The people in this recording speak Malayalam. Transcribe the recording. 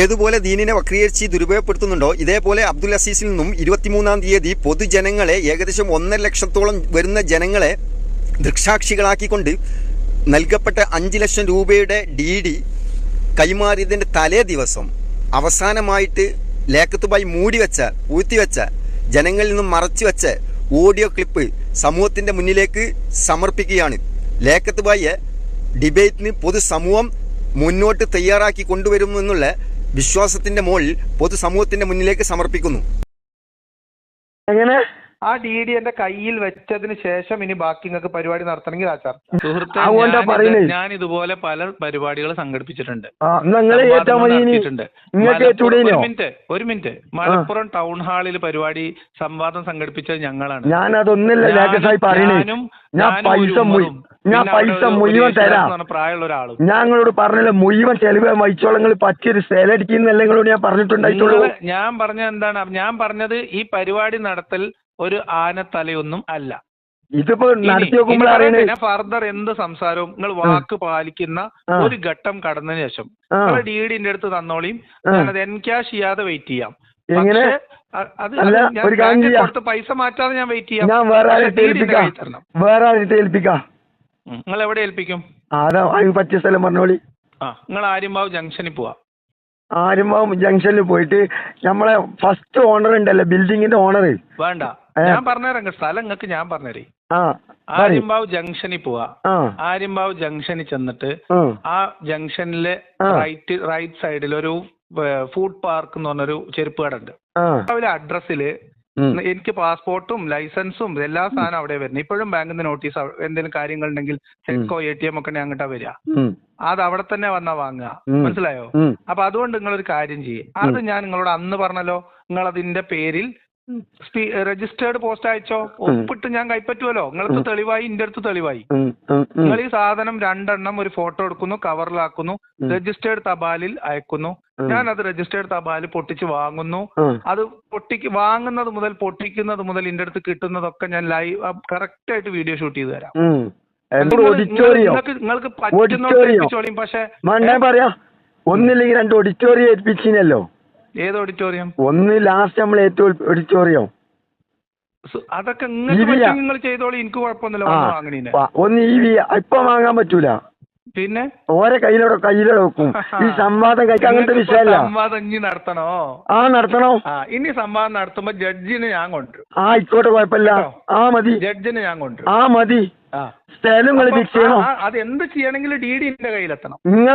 ഏതുപോലെ ദീനിനെ വക്രീകരിച്ച് ദുരുപയോഗപ്പെടുത്തുന്നുണ്ടോ ഇതേപോലെ അബ്ദുൽ അസീസിൽ നിന്നും 23-ാം തീയതി പൊതുജനങ്ങളെ ഏകദേശം 1.5 ലക്ഷത്തോളം വരുന്ന ജനങ്ങളെ ദൃക്സാക്ഷികളാക്കിക്കൊണ്ട് നൽകപ്പെട്ട 5 ലക്ഷം രൂപയുടെ DD കൈമാറിയതിൻ്റെ തലേ ദിവസം അവസാനമായിട്ട് ലേഖത്തുബായി ഊത്തിവെച്ച ജനങ്ങളിൽ നിന്നും മറച്ചുവെച്ച ഓഡിയോ ക്ലിപ്പ് സമൂഹത്തിൻ്റെ മുന്നിലേക്ക് സമർപ്പിക്കുകയാണ്. ലേഖത്തുബായിയെ ഡിബേറ്റിന് പൊതുസമൂഹം മുന്നോട്ട് തയ്യാറാക്കി കൊണ്ടുവരുമെന്നുള്ള വിശ്വാസത്തിന്റെ മുകളിൽ പൊതുസമൂഹത്തിന്റെ മുന്നിലേക്ക് സമർപ്പിക്കുന്നു. എങ്ങനെ ആ DD എന്റെ കയ്യിൽ വെച്ചതിന് ശേഷം ഇനി ബാക്കി നിങ്ങൾക്ക് പരിപാടി നടത്തണമെങ്കിൽ ആചാർ. സുഹൃത്തെ, ഞാൻ ഇതുപോലെ പല പരിപാടികൾ സംഘടിപ്പിച്ചിട്ടുണ്ട്. ഒരു മിനിറ്റ് മലപ്പുറം ടൗൺ ഹാളിൽ പരിപാടി സംവാദം സംഘടിപ്പിച്ചത് ഞങ്ങളാണ്. പ്രായമുള്ള ഒരാളും ഞങ്ങളോട് പറഞ്ഞില്ല മുഴുവൻ ചെലവ് വഹിച്ചോളങ്ങൾ പറ്റിയൊരു സേലടിക്കുന്നല്ലോ ഞാൻ പറഞ്ഞിട്ടുണ്ടായിട്ടുള്ളൂ. ഞാൻ പറഞ്ഞ എന്താണ്, ഞാൻ പറഞ്ഞത് ഈ പരിപാടി നടത്തൽ ഒരു ആനത്തലയൊന്നും അല്ല. ഇതിപ്പോ ഫർദർ എന്ത് സംസാരവും നിങ്ങൾ വാക്ക് പാലിക്കുന്ന ഒരു ഘട്ടം കടന്നതിന് ശേഷം നിങ്ങൾ DDന്റെ അടുത്ത് തന്നോളിയും, ഞാനത് എൻക്യാഷ് ചെയ്യാതെ വെയിറ്റ് ചെയ്യാം. കൊടുത്ത് പൈസ മാറ്റാതെ ഞാൻ വെയിറ്റ് ചെയ്യാം. നിങ്ങൾ എവിടെ ഏൽപ്പിക്കും? പറ്റിയ സ്ഥലം പറഞ്ഞോളി. നിങ്ങൾ ആര്യമ്പാവ് ജംഗ്ഷനിൽ പോവാ. ആര്യമ്പാവ് ജംഗ്ഷനിൽ പോയിട്ട് നമ്മളെ ഫസ്റ്റ് ഓണർ ഉണ്ടല്ലോ, ബിൽഡിങ്ങിന്റെ ഓണർ. വേണ്ട, ഞാൻ പറഞ്ഞുതരാം സ്ഥലം നിങ്ങൾക്ക്. ഞാൻ പറഞ്ഞുതരേ. ആര്യമ്പാവ് ജംഗ്ഷനിൽ പോവാ. ആര്യമ്പാവ് ജംഗ്ഷനിൽ ചെന്നിട്ട് ആ ജംഗ്ഷനിലെ റൈറ്റ് സൈഡിൽ ഒരു ഫുഡ് പാർക്ക് എന്ന് പറഞ്ഞൊരു ചെരുപ്പ് കട ഉണ്ട്. അതിലെ അഡ്രസ്സില് എനിക്ക് പാസ്പോർട്ടും ലൈസൻസും എല്ലാ സാധനം അവിടെ വരുന്നത്. ഇപ്പോഴും ബാങ്കിൽ നിന്ന് നോട്ടീസ് എന്തെങ്കിലും കാര്യങ്ങൾ ഉണ്ടെങ്കിൽ ചെക്കോ ATM ഒക്കെ അങ്ങോട്ടാ വരിക. അത് അവിടെ തന്നെ വന്നാ വാങ്ങുക. മനസ്സിലായോ? അപ്പൊ അതുകൊണ്ട് നിങ്ങളൊരു കാര്യം ചെയ്യേ. അത് ഞാൻ നിങ്ങളോട് അന്ന് പറഞ്ഞല്ലോ, നിങ്ങൾ അതിന്റെ പേരിൽ രജിസ്റ്റേർഡ് പോസ്റ്റ് അയച്ചോ. ഒപ്പിട്ട് ഞാൻ കൈപ്പറ്റുമല്ലോ. നിങ്ങൾക്ക് തെളിവായി, എന്റെ അടുത്ത് തെളിവായി. നിങ്ങൾ ഈ സാധനം 2 എണ്ണം ഒരു ഫോട്ടോ എടുക്കുന്നു, കവറിലാക്കുന്നു, രജിസ്റ്റേർഡ് തപാലിൽ അയക്കുന്നു. ഞാൻ അത് രജിസ്റ്റേർഡ് തപാലിൽ പൊട്ടിച്ച് വാങ്ങുന്നു. അത് വാങ്ങുന്നത് മുതൽ പൊട്ടിക്കുന്നത് മുതൽ എന്റെ അടുത്ത് കിട്ടുന്നതൊക്കെ ഞാൻ ലൈവ് കറക്റ്റ് ആയിട്ട് വീഡിയോ ഷൂട്ട് ചെയ്ത് തരാം. നിങ്ങൾക്ക് പറ്റുന്നോളിയും. പക്ഷെ ഒന്നില്ലെങ്കിൽ 2 ഓഡിറ്റോറിയം ഏൽപ്പിച്ചിനല്ലോ. ഏത് ഓഡിറ്റോറിയം? ഒന്ന് ലാസ്റ്റ് നമ്മൾ ഏറ്റവും ഓഡിറ്റോറിയം. അതൊക്കെ നിങ്ങൾ ചെയ്തോളൂ, എനിക്ക് കുഴപ്പമൊന്നുമില്ല. ഒന്ന് ഇപ്പൊ വാങ്ങാൻ പറ്റൂല. പിന്നെ ഓരോ കയ്യിലോടെ വെക്കും. ഈ സംവാദം കഴിക്കാൻ അങ്ങനത്തെ വിഷയമല്ല. സംവാദം ഇനി നടത്തണോ? നടത്തണോ. ഇനി സംവാദം നടത്തുമ്പോ ജഡ്ജിനെ ഞാൻ കൊണ്ടുവരും. ആയിക്കോട്ടെ, കുഴപ്പമില്ല. മതി. ജഡ്ജിനെ ഞാൻ കൊണ്ടുവരും. മതി. സ്ഥലം ഫിക്സ് ചെയ്യണോ? അത് എന്ത് ചെയ്യണമെങ്കിലും DD എന്റെ കയ്യിലെത്തണം. നിങ്ങൾ